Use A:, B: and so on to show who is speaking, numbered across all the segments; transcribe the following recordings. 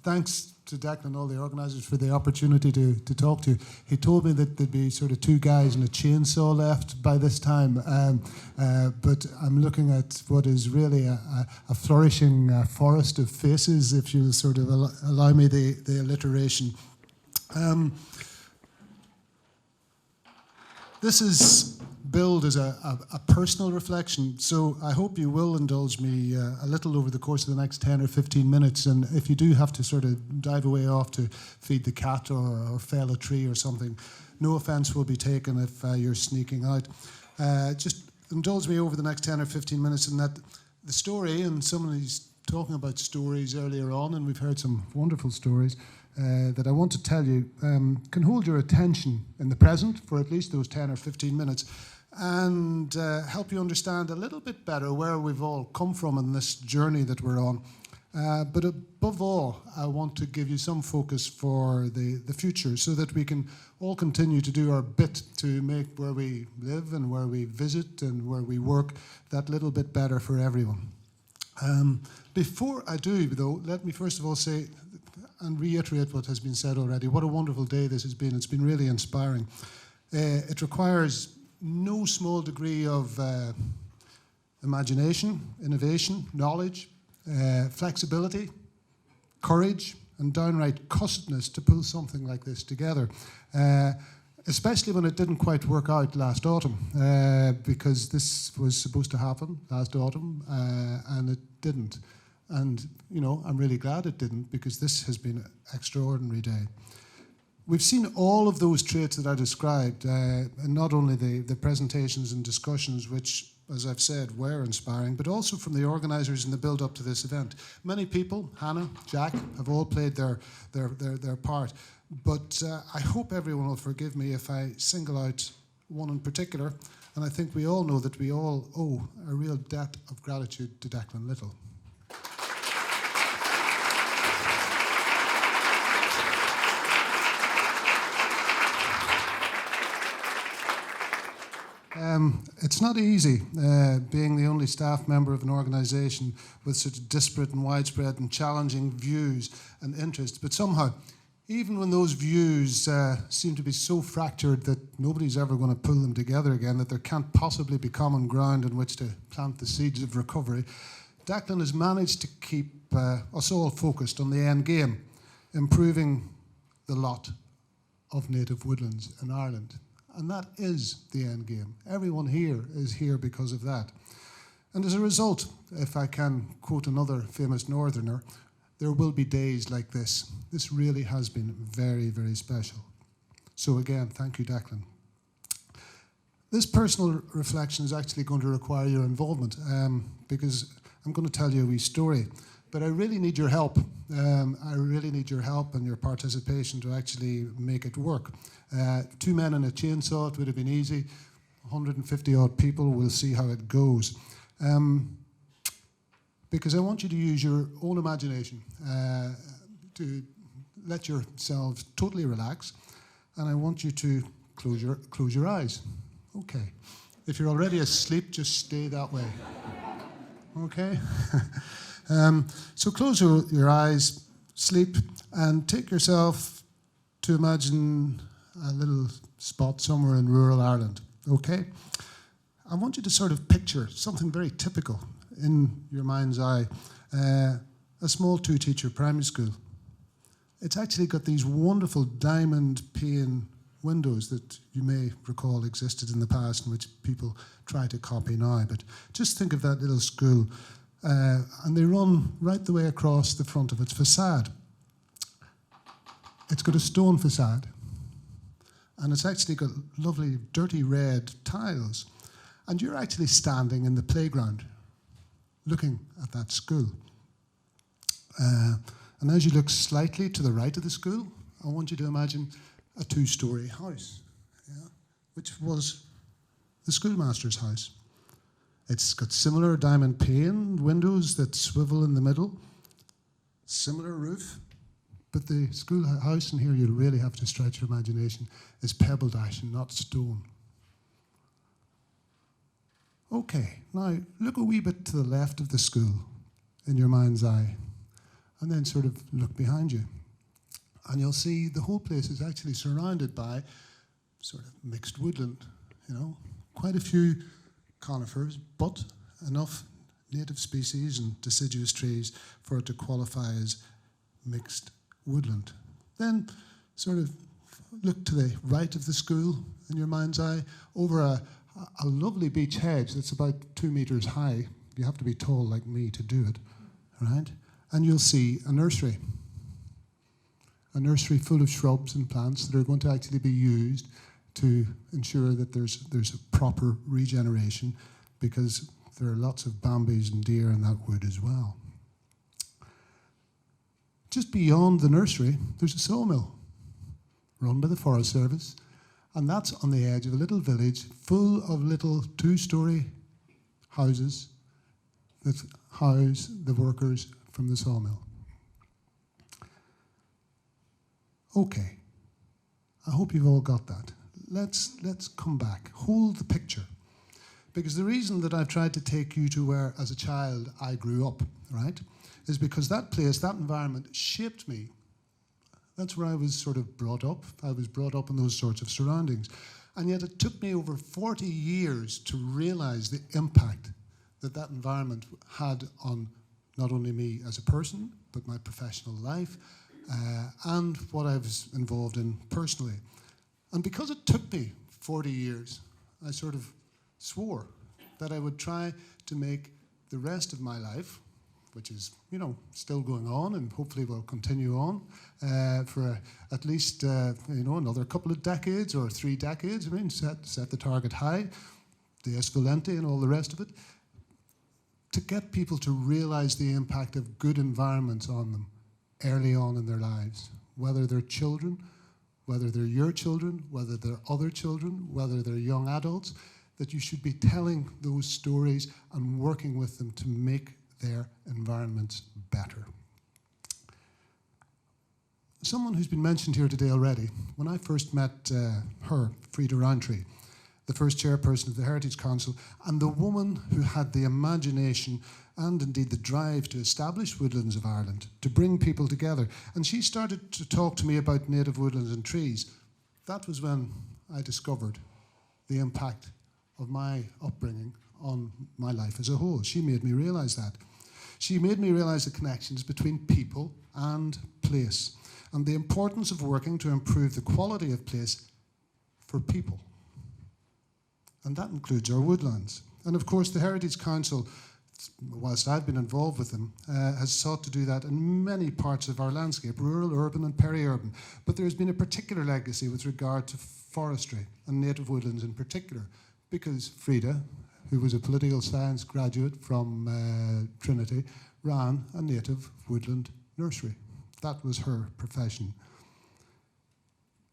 A: thanks to Declan and all the organisers for the opportunity to talk to you. He told me that there'd be sort of two guys and a chainsaw left by this time, but I'm looking at what is really a flourishing forest of faces, if you'll sort of allow me the alliteration. This is billed as a personal reflection, so I hope you will indulge me a little over the course of the next 10 or 15 minutes, and if you do have to sort of dive away off to feed the cat or fell a tree or something, no offence will be taken if you're sneaking out. Just indulge me over the next 10 or 15 minutes in that the story, and somebody's talking about stories earlier on, and we've heard some wonderful stories, that I want to tell you can hold your attention in the present for at least those 10 or 15 minutes and help you understand a little bit better where we've all come from in this journey that we're on. But above all, I want to give you some focus for the future so that we can all continue to do our bit to make where we live and where we visit and where we work that little bit better for everyone. Before I do, though, let me first of all say and reiterate what has been said already. What a wonderful day this has been. It's been really inspiring. It requires no small degree of imagination, innovation, knowledge, flexibility, courage, and downright cussedness to pull something like this together. Especially when it didn't quite work out last autumn, because this was supposed to happen last autumn, and it didn't. And, you know, I'm really glad it didn't, because this has been an extraordinary day. We've seen all of those traits that I described, and not only the presentations and discussions, which, as I've said, were inspiring, but also from the organisers in the build-up to this event. Many people, Hannah, Jack, have all played their part, but I hope everyone will forgive me if I single out one in particular, and I think we all know that we all owe a real debt of gratitude to Declan Little. It's not easy being the only staff member of an organisation with such disparate and widespread and challenging views and interests, but somehow, even when those views seem to be so fractured that nobody's ever going to pull them together again, that there can't possibly be common ground in which to plant the seeds of recovery, Declan has managed to keep us all focused on the end game, improving the lot of native woodlands in Ireland. And that is the end game. Everyone here is here because of that. And as a result, if I can quote another famous northerner, there will be days like this. This really has been very, very special. So again, thank you, Declan. This personal reflection is actually going to require your involvement, because I'm going to tell you a wee story. But I really need your help. I really need your help and your participation to actually make it work. 2 men and a chainsaw, it would have been easy. 150 odd people, we'll see how it goes. Because I want you to use your own imagination to let yourselves totally relax, and I want you to close your eyes. Okay. If you're already asleep, just stay that way. Okay? So close your eyes, sleep, and take yourself to imagine a little spot somewhere in rural Ireland, okay? I want you to sort of picture something very typical in your mind's eye. A small 2-teacher primary school. It's actually got these wonderful diamond pane windows that you may recall existed in the past and which people try to copy now. But just think of that little school. And they run right the way across the front of its facade. It's got a stone facade. And it's actually got lovely dirty red tiles. And you're actually standing in the playground looking at that school. And as you look slightly to the right of the school, I want you to imagine a 2-story house, which was the schoolmaster's house. It's got similar diamond pane windows that swivel in the middle, similar roof, but the schoolhouse in here, you really have to stretch your imagination, is pebble dash and not stone. Okay, now look a wee bit to the left of the school in your mind's eye, and then sort of look behind you. And you'll see the whole place is actually surrounded by sort of mixed woodland, you know, quite a few conifers, but enough native species and deciduous trees for it to qualify as mixed woodland. Then sort of look to the right of the school in your mind's eye, over a lovely beech hedge that's about 2 meters high. You have to be tall like me to do it, right? And you'll see a nursery full of shrubs and plants that are going to actually be used to ensure that there's a proper regeneration, because there are lots of bambies and deer in that wood as well. Just beyond the nursery, there's a sawmill run by the Forest Service, and that's on the edge of a little village full of little 2-story houses that house the workers from the sawmill. Okay, I hope you've all got that. Let's come back, hold the picture. Because the reason that I've tried to take you to where, as a child, I grew up, right, is because that place, that environment shaped me. That's where I was sort of brought up. I was brought up in those sorts of surroundings. And yet it took me over 40 years to realize the impact that that environment had on not only me as a person, but my professional life, and what I was involved in personally. And because it took me 40 years, I sort of swore that I would try to make the rest of my life, which is, you know, still going on and hopefully will continue on for at least, you know, another couple of decades or 3 decades. I mean, set the target high, Deus Volente and all the rest of it, to get people to realize the impact of good environments on them early on in their lives, whether they're children, whether they're your children, whether they're other children, whether they're young adults, that you should be telling those stories and working with them to make their environments better. Someone who's been mentioned here today already, when I first met her, Frida Roundtree, the first chairperson of the Heritage Council, and the woman who had the imagination and indeed the drive to establish Woodlands of Ireland, to bring people together. And she started to talk to me about native woodlands and trees. That was when I discovered the impact of my upbringing on my life as a whole. She made me realize that. She made me realize the connections between people and place, and the importance of working to improve the quality of place for people. And that includes our woodlands. And of course, the Heritage Council, whilst I've been involved with them, has sought to do that in many parts of our landscape, rural, urban and peri-urban. But there's been a particular legacy with regard to forestry and native woodlands in particular, because Frida, who was a political science graduate from Trinity, ran a native woodland nursery. That was her profession.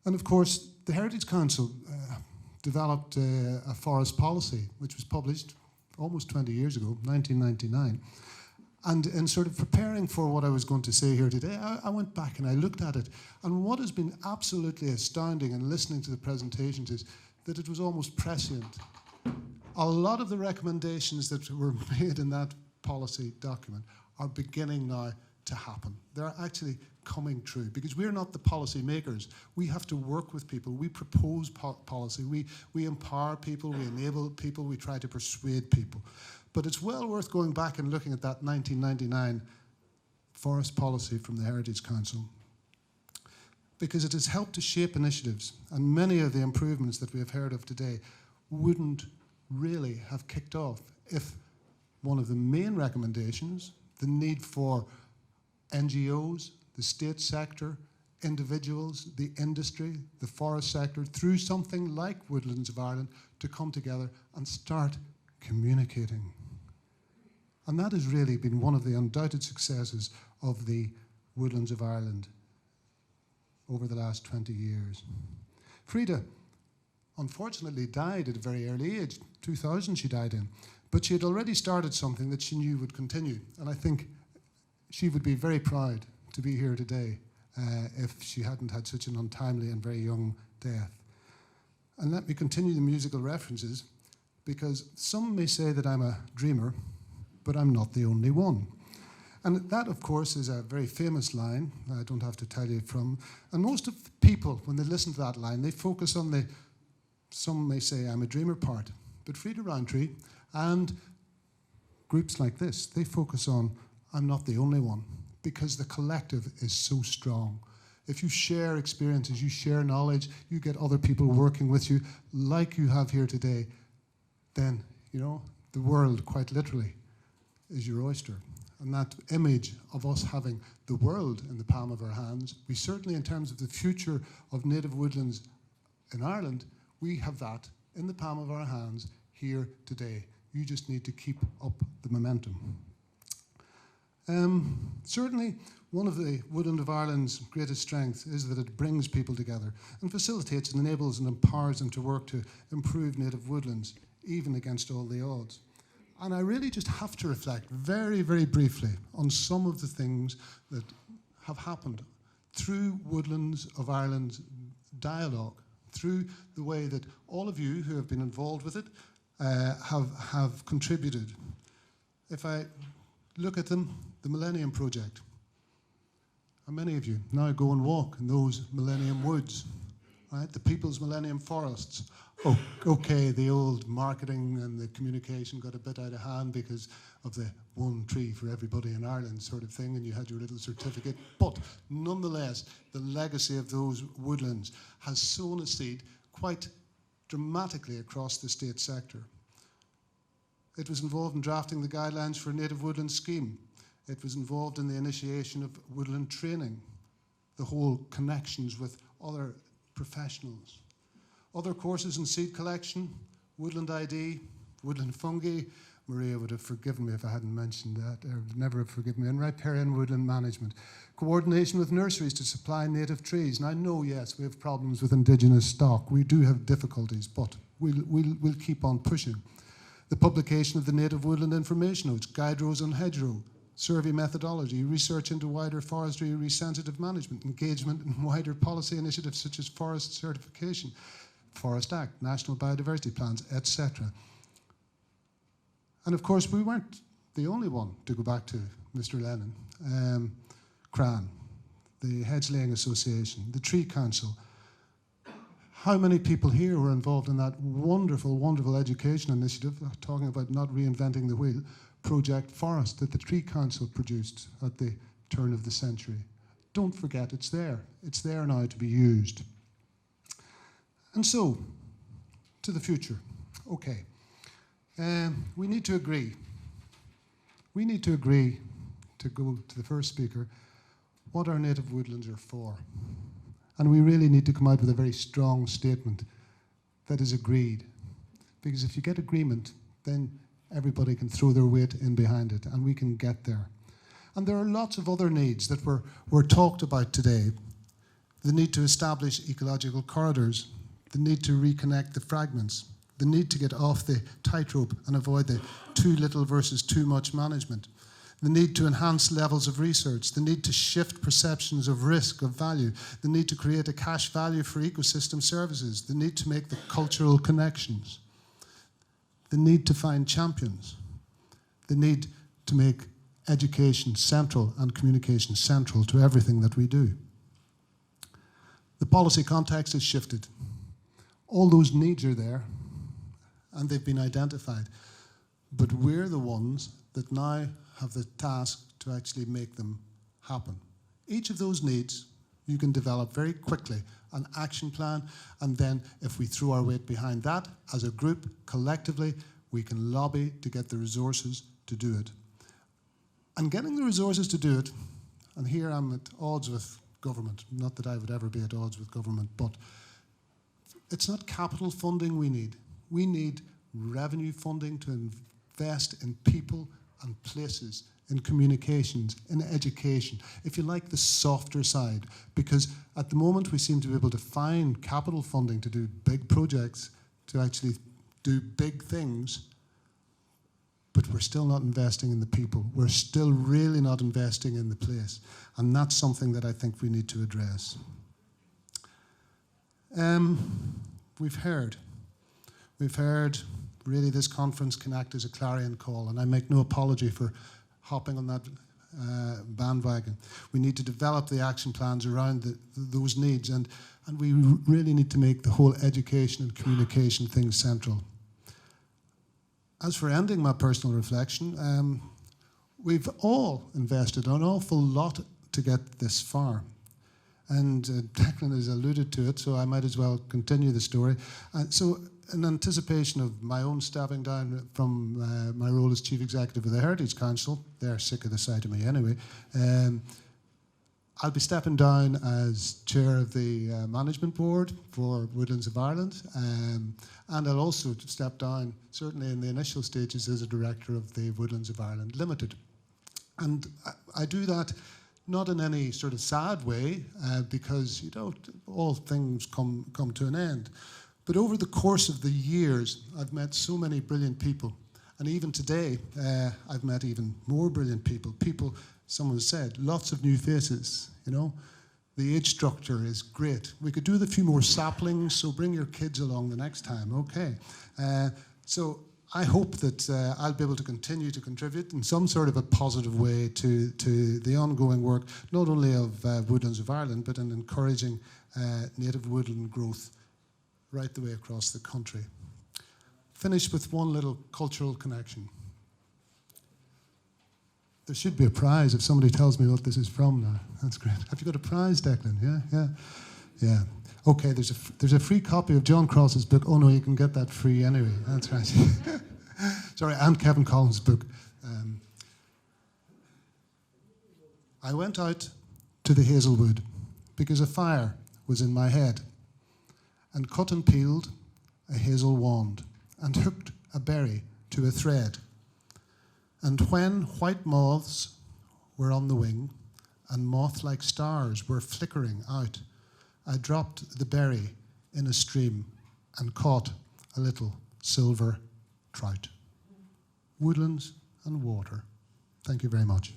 A: And of course, the Heritage Council developed a forest policy, which was published almost 20 years ago, 1999. And in sort of preparing for what I was going to say here today, I went back and I looked at it. And what has been absolutely astounding in listening to the presentations is that it was almost prescient. A lot of the recommendations that were made in that policy document are beginning now to happen. They're actually coming true, because we're not the policy makers. We have to work with people. We propose policy. We empower people. We enable people. We try to persuade people. But it's well worth going back and looking at that 1999 forest policy from the Heritage Council, because it has helped to shape initiatives, and many of the improvements that we have heard of today wouldn't really have kicked off if one of the main recommendations, the need for NGOs, the state sector, individuals, the industry, the forest sector, through something like Woodlands of Ireland, to come together and start communicating. And that has really been one of the undoubted successes of the Woodlands of Ireland over the last 20 years. Frida, unfortunately, died at a very early age. 2000 she died in. But she had already started something that she knew would continue. And I think she would be very proud to be here today if she hadn't had such an untimely and very young death. And let me continue the musical references, because some may say that I'm a dreamer, but I'm not the only one. And that, of course, is a very famous line, I don't have to tell you from. And most of the people, when they listen to that line, they focus on the, some may say, I'm a dreamer part. But Frida Roundtree and groups like this, they focus on, I'm not the only one, because the collective is so strong. If you share experiences, you share knowledge, you get other people working with you, like you have here today, then, you know, the world, quite literally, is your oyster. And that image of us having the world in the palm of our hands, we certainly, in terms of the future of native woodlands in Ireland, we have that in the palm of our hands here today. You just need to keep up the momentum. Certainly, one of the Woodland of Ireland's greatest strengths is that it brings people together and facilitates and enables and empowers them to work to improve native woodlands, even against all the odds. And I really just have to reflect very, very briefly on some of the things that have happened through Woodlands of Ireland's dialogue, through the way that all of you who have been involved with it have contributed. If I look at them, the Millennium Project. How many of you now go and walk in those Millennium Woods, right? The People's Millennium Forests. Oh, okay, the old marketing and the communication got a bit out of hand because of the one tree for everybody in Ireland sort of thing, and you had your little certificate. But nonetheless, the legacy of those woodlands has sown a seed quite dramatically across the state sector. It was involved in drafting the guidelines for a native woodland scheme. It was involved in the initiation of woodland training, the whole connections with other professionals. Other courses in seed collection, woodland ID, woodland fungi. Maria would have forgiven me if I hadn't mentioned that, or would never have forgiven me. And riparian woodland management. Coordination with nurseries to supply native trees. And I know, yes, we have problems with indigenous stock. We do have difficulties, but we'll keep on pushing. The publication of the native woodland information notes, guide rows on hedgerow, survey methodology, research into wider forestry resensitive management, engagement in wider policy initiatives such as forest certification, Forest Act, National Biodiversity Plans, etc. And of course, we weren't the only one, to go back to Mr. Lennon. CRAN, the Hedge Laying Association, the Tree Council. How many people here were involved in that wonderful, wonderful education initiative, talking about not reinventing the wheel, Project Forest, that the Tree Council produced at the turn of the century? Don't forget, it's there. It's there now to be used. And so, to the future. Okay. We need to agree. We need to agree, to go to the first speaker, what our native woodlands are for. And we really need to come out with a very strong statement that is agreed. Because if you get agreement, then everybody can throw their weight in behind it, and we can get there. And there are lots of other needs that were talked about today. The need to establish ecological corridors, the need to reconnect the fragments, the need to get off the tightrope and avoid the too little versus too much management, the need to enhance levels of research, the need to shift perceptions of risk, of value, the need to create a cash value for ecosystem services, the need to make the cultural connections, the need to find champions, the need to make education central and communication central to everything that we do. The policy context has shifted. All those needs are there, and they've been identified. But we're the ones that now have the task to actually make them happen. Each of those needs, you can develop very quickly an action plan, and then if we throw our weight behind that, as a group, collectively, we can lobby to get the resources to do it. And getting the resources to do it, and here I'm at odds with government, not that I would ever be at odds with government, but it's not capital funding we need. We need revenue funding to invest in people and places, in communications, in education, if you like, the softer side. Because at the moment we seem to be able to find capital funding to do big projects, to actually do big things, but we're still not investing in the people. We're still really not investing in the place. And that's something that I think we need to address. We've heard really this conference can act as a clarion call, and I make no apology for hopping on that bandwagon. We need to develop the action plans around those needs, and we really need to make the whole education and communication thing central. As for ending my personal reflection, we've all invested an awful lot to get this far. And Declan has alluded to it, so I might as well continue the story. So in anticipation of my own stepping down from my role as Chief Executive of the Heritage Council, they're sick of the sight of me anyway, I'll be stepping down as Chair of the Management Board for Woodlands of Ireland, and I'll also step down, certainly in the initial stages, as a Director of the Woodlands of Ireland Limited. And I do that not in any sort of sad way, because all things come to an end. But over the course of the years, I've met so many brilliant people. And even today, I've met even more brilliant people. People, someone said, lots of new faces, The age structure is great. We could do with a few more saplings, so bring your kids along the next time, okay. So I hope that I'll be able to continue to contribute in some sort of a positive way to the ongoing work, not only of Woodlands of Ireland, but in encouraging native woodland growth right the way across the country. Finish with one little cultural connection. There should be a prize if somebody tells me what this is from now. That's great. Have you got a prize, Declan? Yeah. Okay, there's a free copy of John Cross's book. Oh no, you can get that free anyway. That's right. Sorry, and Kevin Collins' book. I went out to the Hazelwood because a fire was in my head, and cut and peeled a hazel wand, and hooked a berry to a thread. And when white moths were on the wing, and moth-like stars were flickering out, I dropped the berry in a stream and caught a little silver trout. Woodlands and water. Thank you very much.